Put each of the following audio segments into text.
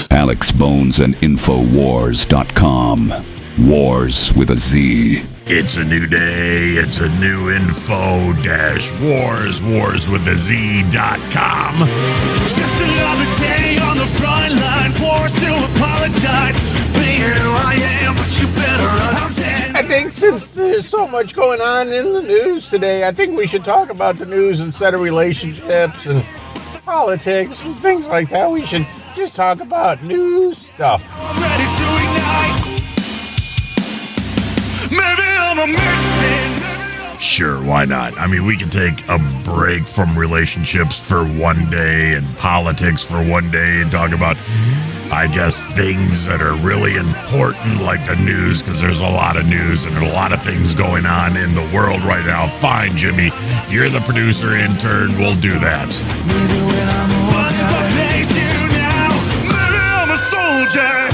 AlexBonesAndInfoWars.com. Wars with a Z. It's a new day. It's a new info-wars, warswithaz.com. Just another day on the front line. Forced to apologize. Being who I am, but you better understand. I think since there's so much going on in the news today, I think we should talk about the news instead of relationships and politics and things like that. We should just talk about news stuff. I'm ready to ignite. Maybe I'm a misfit. Sure, why not? I mean, we can take a break from relationships for one day and politics for one day and talk about, I guess, things that are really important like the news, because there's a lot of news and a lot of things going on in the world right now. Fine, Jimmy. You're the producer intern. We'll do that. But if I face you now, maybe I'm a soldier.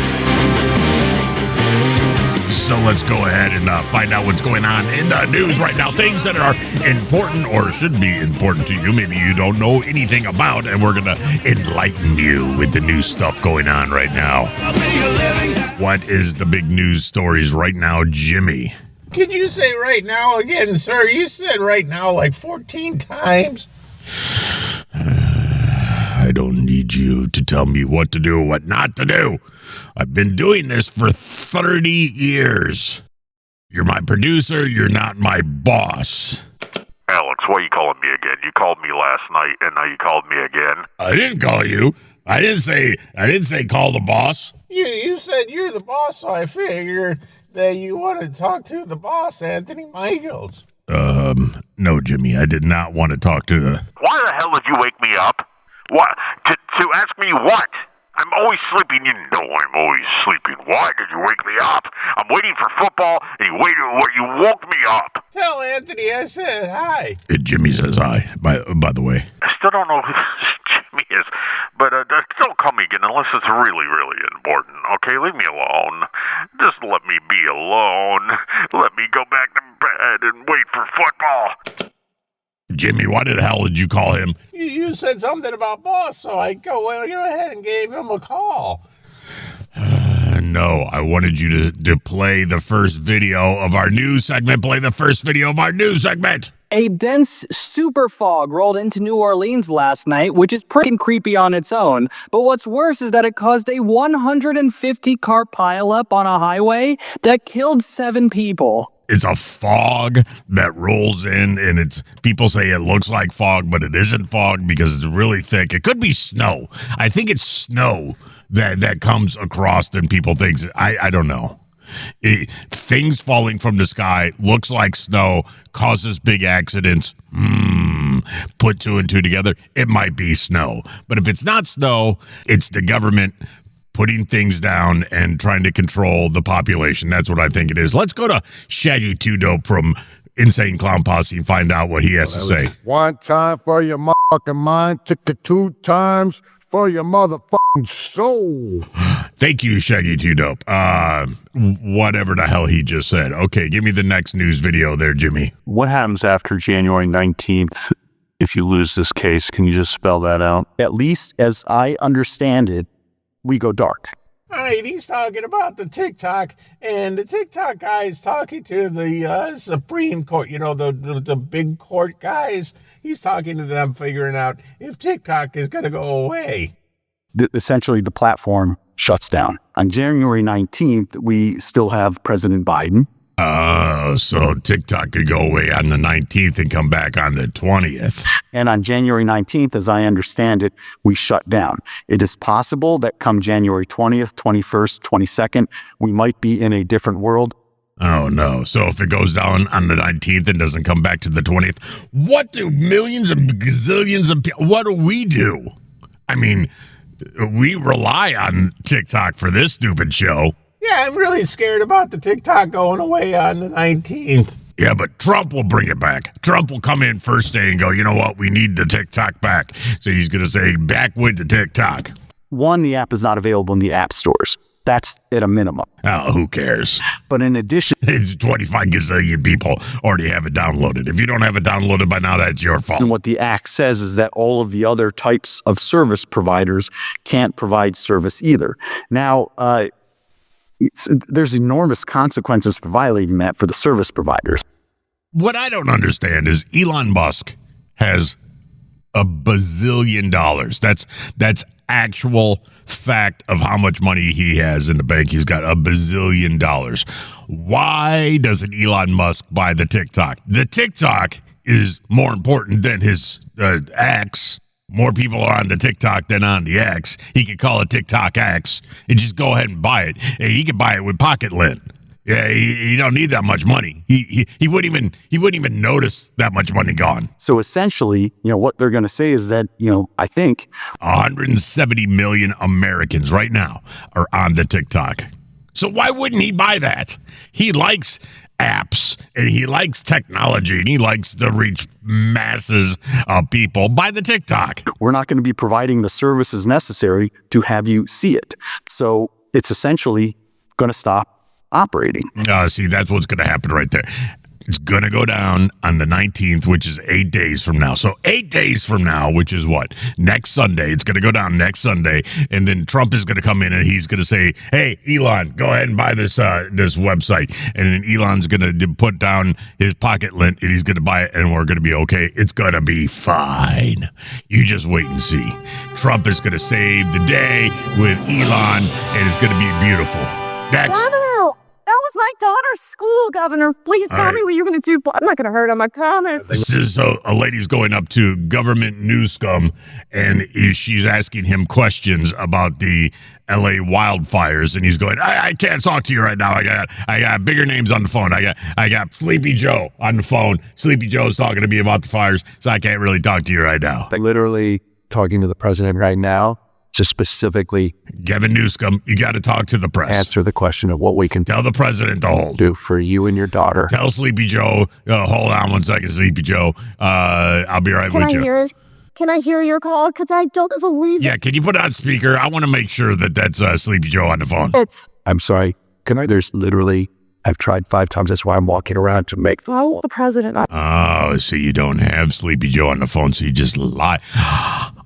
So let's go ahead and find out what's going on in the news right now. Things that are important or should be important to you. Maybe you don't know anything about, and we're going to enlighten you with the new stuff going on right now. What is the big news stories right now, Jimmy? Could you say right now again, sir? You said right now like 14 times. I don't need you to tell me what to do, what not to do. I've been doing this for 30 years. You're my producer, you're not my boss. Alex, why are you calling me again? You called me last night, and now you called me again. I didn't call you. I didn't say call the boss. You said you're the boss, so I figured that you wanted to talk to the boss, Anthony Michaels. No, Jimmy, I did not want to talk to the... Why the hell did you wake me up? What? To ask me what? I'm always sleeping. You know I'm always sleeping. Why did you wake me up? I'm waiting for football, and you woke me up. Tell Anthony I said hi. Jimmy says hi, by the way. I still don't know who this Jimmy is, but don't call me again unless it's really, really important, okay? Leave me alone. Just let me be alone. Let me go back to bed and wait for football. Jimmy, why the hell did you call him? You said something about boss, so I go ahead and gave him a call. No, I wanted you to play the first video of our news segment. Play the first video of our news segment. A dense super fog rolled into New Orleans last night, which is pretty creepy on its own. But what's worse is that it caused a 150-car pileup on a highway that killed 7 people. It's a fog that rolls in, and people say it looks like fog, but it isn't fog because it's really thick. It could be snow. I think it's snow that comes across, and people think, I don't know. Things falling from the sky looks like snow, causes big accidents. Put 2 and 2 together, it might be snow. But if it's not snow, it's the government putting things down and trying to control the population. That's what I think it is. Let's go to Shaggy 2 Dope from Insane Clown Posse and find out what he has to say. One time for your motherfucking mind, took the 2 times for your motherfucking soul. Thank you, Shaggy 2 Dope. Whatever the hell he just said. Okay, give me the next news video there, Jimmy. What happens after January 19th if you lose this case? Can you just spell that out? At least as I understand it, we go dark. All right, he's talking about the TikTok, and the TikTok guy is talking to the Supreme Court, the big court guys. He's talking to them, figuring out if TikTok is going to go away. Essentially, the platform shuts down. On January 19th, we still have President Biden. So TikTok could go away on the 19th and come back on the 20th. And on January 19th, as I understand it, we shut down. It is possible that come January 20th, 21st, 22nd, we might be in a different world. Oh, no. So if it goes down on the 19th and doesn't come back to the 20th, what do millions and gazillions of people, what do we do? I mean, we rely on TikTok for this stupid show. Yeah, I'm really scared about the TikTok going away on the 19th. Yeah, but Trump will bring it back. Trump will come in first day and go, you know what, we need the TikTok back. So he's going to say, back with the TikTok. One, the app is not available in the app stores. That's at a minimum. Oh, who cares? But in addition, It's 25 gazillion people already have it downloaded. If you don't have it downloaded by now, that's your fault. and what the act says is that all of the other types of service providers can't provide service either. Now, there's enormous consequences for violating that for the service providers. What I don't understand is Elon Musk has a bazillion dollars. That's actual fact of how much money he has in the bank. He's got a bazillion dollars. Why doesn't Elon Musk buy the TikTok? The TikTok is more important than his X. More people are on the TikTok than on the X. He could call it TikTok X and just go ahead and buy it. Hey, he could buy it with Pocket Lint. Yeah, he don't need that much money. He wouldn't even notice that much money gone. So essentially, what they're going to say is that, I think 170 million Americans right now are on the TikTok. So why wouldn't he buy that? He likes apps and he likes technology and he likes to reach masses of people by the TikTok. we're not going to be providing the services necessary to have you see it. So it's essentially going to stop operating. See, that's what's going to happen right there. It's going to go down on the 19th, which is 8 days from now. So 8 days from now, which is what? Next Sunday. It's going to go down next Sunday. And then Trump is going to come in and he's going to say, hey, Elon, go ahead and buy this this website. And then Elon's going to put down his Pocket Lint and he's going to buy it and we're going to be okay. It's going to be fine. You just wait and see. Trump is going to save the day with Elon and it's going to be beautiful. Next. That was my daughter's school, Governor. Please tell me what you're going to do. I'm not going to hurt him, I promise. This is a lady's going up to government news scum, and she's asking him questions about the LA wildfires, and he's going, I can't talk to you right now. I got bigger names on the phone. I got Sleepy Joe on the phone. Sleepy Joe's talking to me about the fires, so I can't really talk to you right now. Literally talking to the president right now to specifically Gavin Newsom, you got to talk to the press. answer the question of what we can Tell the president to hold. do for you and your daughter. Tell Sleepy Joe, hold on 1 second, Sleepy Joe. I'll be right with you. Can I hear your call? Because I don't believe Yeah, can you put it on speaker? I want to make sure that that's Sleepy Joe on the phone. I'm sorry. There's literally, I've tried 5 times. That's why I'm walking around to make. Oh, the president. Oh, so you don't have Sleepy Joe on the phone, so you just lie.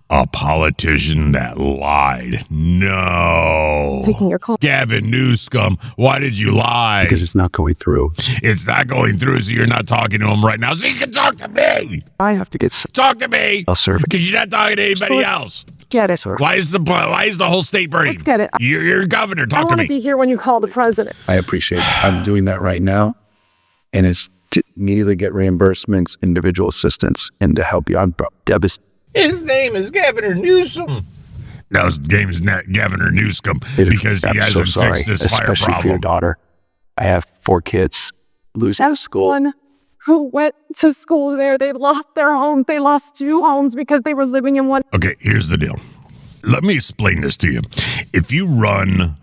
A politician that lied. No. Taking your call. Gavin Newsom, why did you lie? Because it's not going through. It's not going through, so you're not talking to him right now. So you can talk to me. I have to get Talk to me. I'll serve it. Because you're not talking to anybody else. Get it, sir. Why is the whole state burning? Let's get it. You're governor. I Talk to want to me. be here when you call the president. I appreciate it. I'm doing that right now. And it's to immediately get reimbursements, individual assistance, and to help you. I'm devastated. His name is Governor Newsom. No, his name is Governor Newsom because he I'm so hasn't sorry, fixed this fire especially for your problem. daughter. I have 4 kids losing school. One who went to school there, they lost their home. They lost 2 homes because they were living in one. Okay, here's the deal. Let me explain this to you. If you run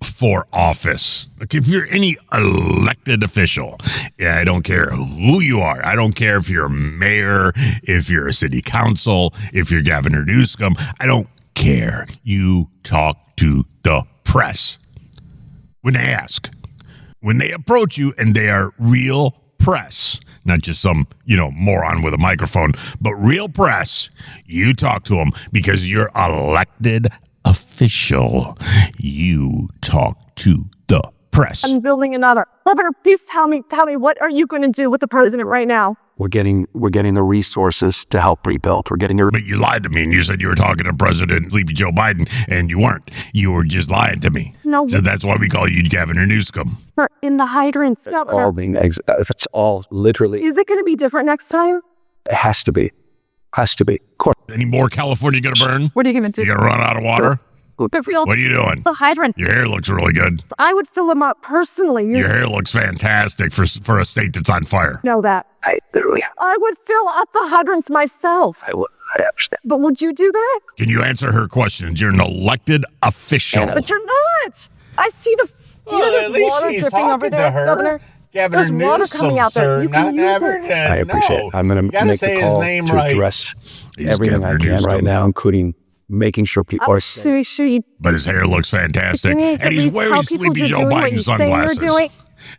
for office, like if you're any elected official, I don't care who you are. I don't care if you're a mayor, if you're a city council, if you're Governor Newsom. I don't care. You talk to the press when they ask. When they approach you and they are real press, not just some, moron with a microphone, but real press, you talk to them because you're elected official. You talk to the press. I'm building another. Governor, please tell me, what are you going to do with the president right now? We're getting the resources to help rebuild. We're getting But you lied to me and you said you were talking to President Sleepy Joe Biden and you weren't. You were just lying to me. No. So that's why we call you Governor Newsom. We're in the hydrants. Governor. That's all literally. Is it going to be different next time? It has to be. Has to be. Of course. Any more California gonna burn? What are you going to do? You gonna run out of water? What What are you doing? The hydrant. Your hair looks really good. I would fill them up personally. You Your hair looks fantastic for a state that's on fire. know that. I literally. I would fill up the hydrants myself. I understand. But would you do that? Can you answer her questions? You're an elected official. But you're not. I see the. Do you know Well, there's at least water he's dripping over talking to there, her. Governor? Governor There's water Newsom, coming out there. sir, You can not use Everton. it. I appreciate it. I'm going You to gotta make say the his call name to right. address He's everything I Governor can Newsom. right now, including making sure people are safe. But his hair looks fantastic. You need to And he's at least wearing tell people Sleepy you're Joe doing what Biden you say you're sunglasses. doing.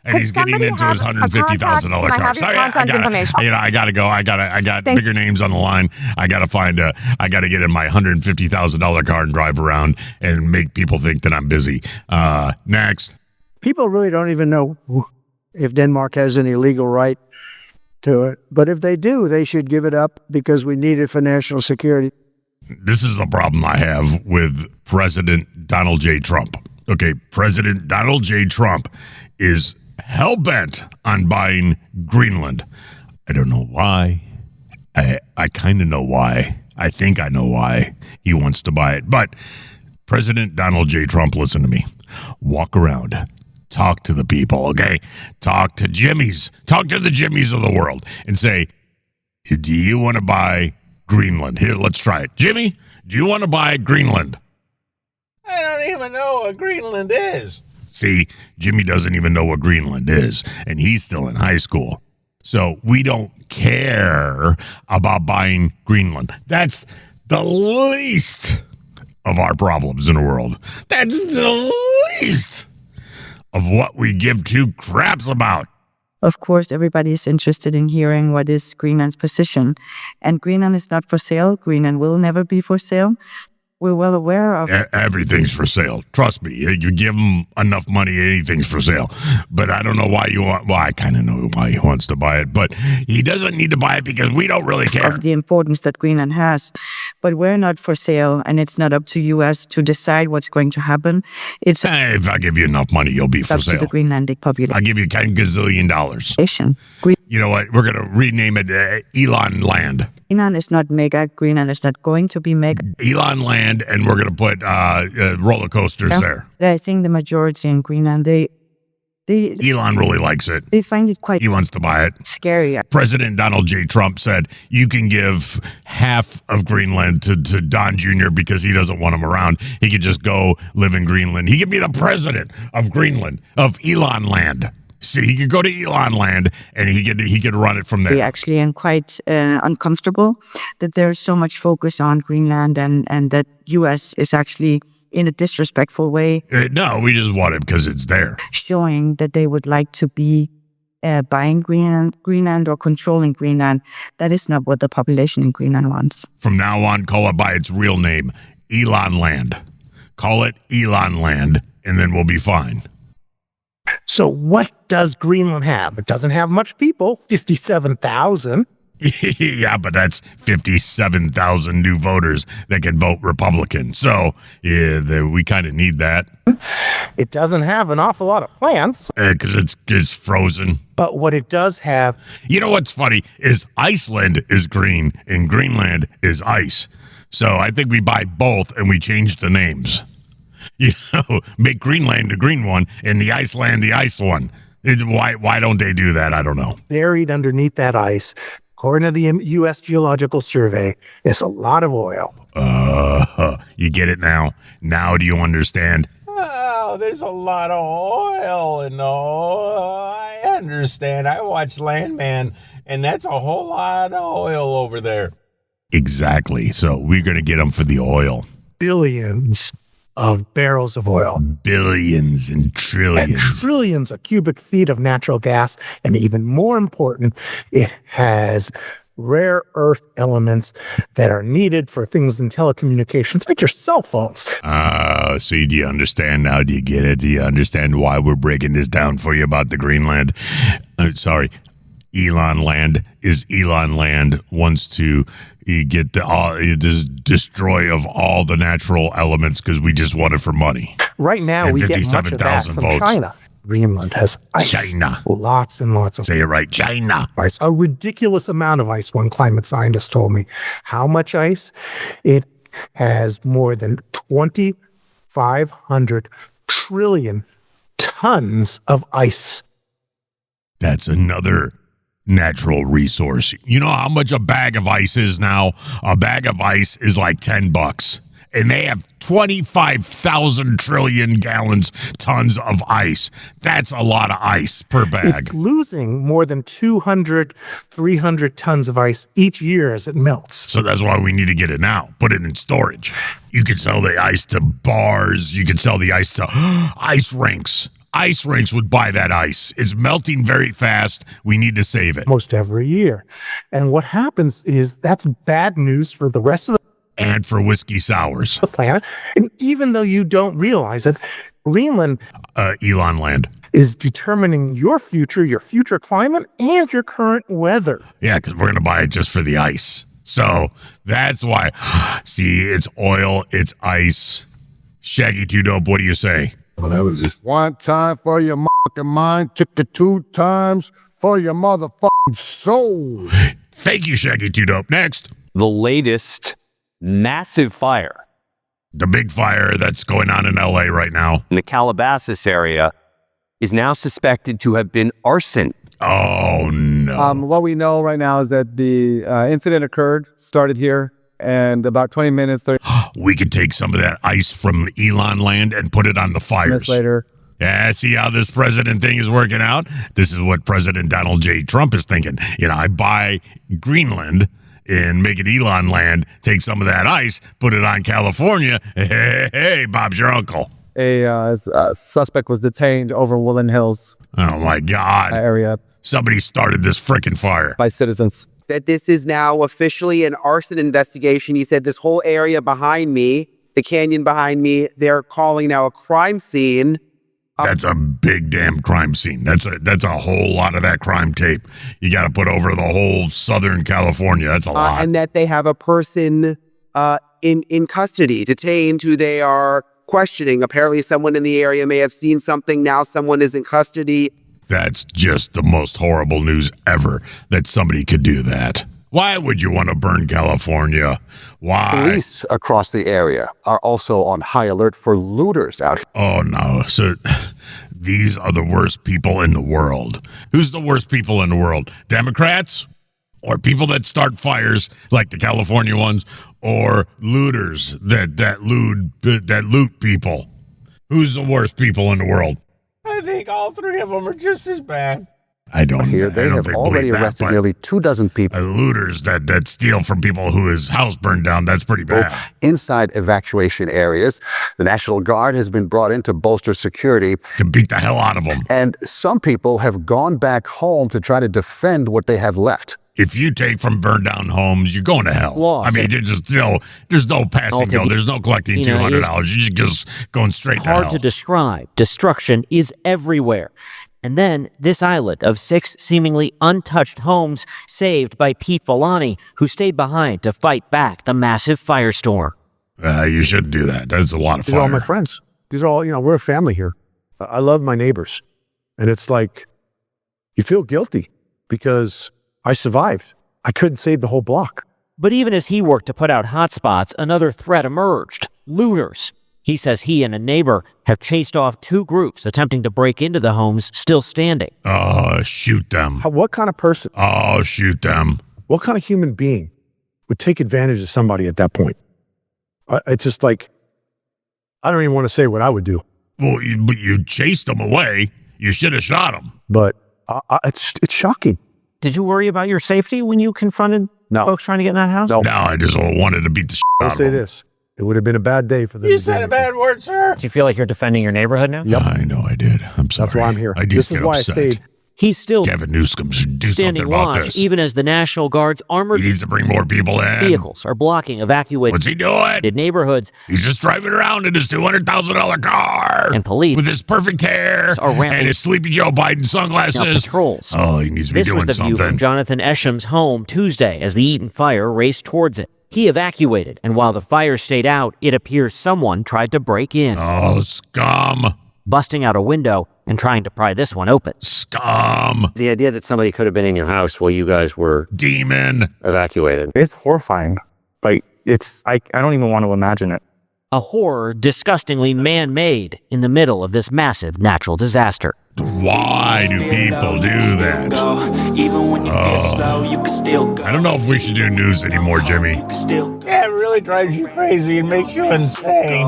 And he's getting somebody into his have a $150,000 contact? Can I car. have your Sorry, contact information? I gotta go. I got Thank- bigger names on the line. I gotta get in my $150,000 car and drive around and make people think that I'm busy. Next. People really don't even know if Denmark has any legal right to it. But if they do, they should give it up because we need it for national security. This is a problem I have with President Donald J. Trump. Okay, President Donald J. Trump is hell-bent on buying Greenland. I don't know why. I kind of know why. I think I know why he wants to buy it. But President Donald J. Trump, listen to me. Walk around. Talk to the people, okay? Talk to Jimmys. Talk to the Jimmys of the world and say, do you want to buy Greenland? Here, let's try it. Jimmy, do you want to buy Greenland? I don't even know what Greenland is. See, Jimmy doesn't even know what Greenland is, and he's still in high school. So we don't care about buying Greenland. That's the least of our problems in the world. That's the least of what we give two craps about. Of course, everybody is interested in hearing what is Greenland's position. And Greenland is not for sale. Greenland will never be for sale. We're well aware of... Everything's for sale. Trust me. You give him enough money, anything's for sale. But I don't know why you want... Well, I kind of know why he wants to buy it. But he doesn't need to buy it because we don't really care. Of the importance that Greenland has. But we're not for sale, and it's not up to U.S. to decide what's going to happen. It's if I give you enough money, you'll be for up sale. to the Greenlandic population. I'll give you $10 gazillion. You know what? We're going to rename it Elon Land. Greenland is not mega. Greenland is not going to be mega. Elon Land, and we're going to put roller coasters there. I think the majority in Greenland, Elon really likes it. They find it quite... He wants to buy it. Scary. President Donald J. Trump said you can give half of Greenland to Don Jr. because he doesn't want him around. He could just go live in Greenland. He could be the president of Greenland, of Elon Land. See, he could go to Elon Land and he could run it from there. We actually am quite uncomfortable that there's so much focus on Greenland and that U.S. is actually in a disrespectful way. No, we just want it because it's there. Showing that they would like to be buying Greenland or controlling Greenland. That is not what the population in Greenland wants. From now on, call it by its real name, Elon Land. Call it Elon Land, and then we'll be fine. So what does Greenland have? It doesn't have much people, 57,000. Yeah, but that's 57,000 new voters that can vote Republican. So yeah, we kind of need that. It doesn't have an awful lot of plants. Because it's frozen. But what it does have... You know what's funny is Iceland is green and Greenland is ice. So I think we buy both and we change the names. You know, make Greenland the green one and the Iceland the ice one. Why don't they do that? I don't know. Buried underneath that ice, according to the U.S. Geological Survey, is a lot of oil. You get it now? Now do you understand? Oh, there's a lot of oil and I understand. I watched Landman, and that's a whole lot of oil over there. Exactly. So we're going to get them for the oil. Billions of barrels of oil. Billions and trillions. And trillions of cubic feet of natural gas. And even more important, it has rare earth elements that are needed for things in telecommunications, like your cell phones. See, do you understand now? Do you get it? Do you understand why we're breaking this down for you about the Greenland? Sorry. Elon Land is Elon Land wants to get the destroy of all the natural elements because we just want it for money. Right now, and we get much of that from China. Greenland has ice. China. Lots and lots of... Say it right, China. Ice. A ridiculous amount of ice, one climate scientist told me. How much ice? It has more than 2,500 trillion tons of ice. That's another natural resource. You know how much a bag of ice is now? A bag of ice is like $10. and they have 25,000 trillion tons of ice. That's a lot of ice per bag. It's losing more than 200, 300 tons of ice each year as it melts. So that's why we need to get it now. Put it in storage. You can sell the ice to bars. You can sell the ice to ice rinks. Ice rinks would buy that ice. It's melting very fast. We need to save it. Most every year. And what happens is that's bad news for the rest of And for whiskey sours. the planet. And even though you don't realize it, Greenland Elon land. is determining your future climate, and your current weather. Yeah, because we're going to buy it just for the ice. So that's why. See, it's oil, it's ice. Shaggy 2 Dope, what do you say? One time for your motherfucking mind, took the 2 times for your motherfucking soul. Thank you, Shaggy 2 Dope. Next. The latest massive fire. The big fire that's going on in LA right now. In the Calabasas area is now suspected to have been arson. Oh, no. What we know right now is that the incident started here, and about 20 minutes, 30 We could take some of that ice from Elon land and put it on the fires. minutes later. Yeah, see how this president thing is working out? This is what President Donald J. Trump is thinking. I buy Greenland and make it Elon land, take some of that ice, put it on California. Hey, Bob's your uncle. A suspect was detained over Woodland Hills Oh, my God. area Somebody started this frickin' fire. by citizens. That this is now officially an arson investigation. He said this whole area behind me, the canyon behind me, they're calling now a crime scene. That's a big damn crime scene. That's a whole lot of that crime tape. You got to put over the whole Southern California. That's a lot. And that they have a person in custody, detained, who they are questioning. Apparently someone in the area may have seen something. Now someone is in custody. That's just the most horrible news ever, that somebody could do that. Why would you want to burn California? Why? Police across the area are also on high alert for looters out here. Oh, no. So these are the worst people in the world. Who's the worst people in the world? Democrats? Or people that start fires like the California ones? Or looters that loot people? Who's the worst people in the world? I think all 3 of them are just as bad. I don't Here, they have already arrested nearly 24 people. Looters that steal from people whose house burned down, that's pretty bad. Inside evacuation areas, the National Guard has been brought in to bolster security. To beat the hell out of them. And some people have gone back home to try to defend what they have left. If you take from burned down homes, you're going to hell. Lost. I mean, there's no passing go. There's no collecting $200. You're just going straight to hell. Hard to describe. Destruction is everywhere. And then this island of 6 seemingly untouched homes saved by Pete Villani, who stayed behind to fight back the massive firestorm. You shouldn't do that. That's a lot of These are all fire. my friends. These are all, we're a family here. I love my neighbors. And it's like, you feel guilty because I survived. I couldn't save the whole block. But even as he worked to put out hotspots, another threat emerged. Looters. He says he and a neighbor have chased off 2 groups attempting to break into the homes still standing. Oh, shoot them. What kind of person? Oh, shoot them. What kind of human being would take advantage of somebody at that point? It's just like, I don't even want to say what I would do. Well, but you chased them away. You should have shot them. But it's shocking. Did you worry about your safety when you confronted folks trying to get in that house? No, I just wanted to beat the shit I'll out of say them. this. It would have been a bad day for them. You said a bad word, sir. Do you feel like you're defending your neighborhood now? Yep. I know I did. I'm sorry. That's why I'm here. I did This get is why upset. I stayed. He's still Gavin Newsom should do something standing about watch, this. even as the National Guard's armored He needs to bring more people in. vehicles are blocking evacuated What's he doing? neighborhoods. He's just driving around in his $200,000 car. And police with his perfect hair are ramping and his Sleepy Joe Biden sunglasses. patrols. Oh, he needs to be This was doing the view from something. Jonathan Esham's home Tuesday as the Eaton fire raced towards it. He evacuated, and while the fire stayed out, it appears someone tried to break in. Oh, scum. Busting out a window and trying to pry this one open. Scum. The idea that somebody could have been in your house while you guys were Demon. evacuated. It's horrifying. Like, I don't even want to imagine it. A horror disgustingly man-made in the middle of this massive natural disaster. Why do people do that? I don't know if we should do news anymore, Jimmy. Yeah, really. really drives you crazy and makes you insane.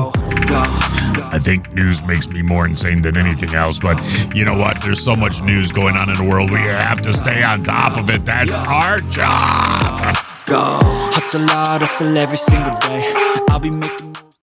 I think news makes me more insane than anything else, but you know what? There's so much news going on in the world. We have to stay on top of it. That's our job. Go. Hustle hard, hustle every single day. I'll be making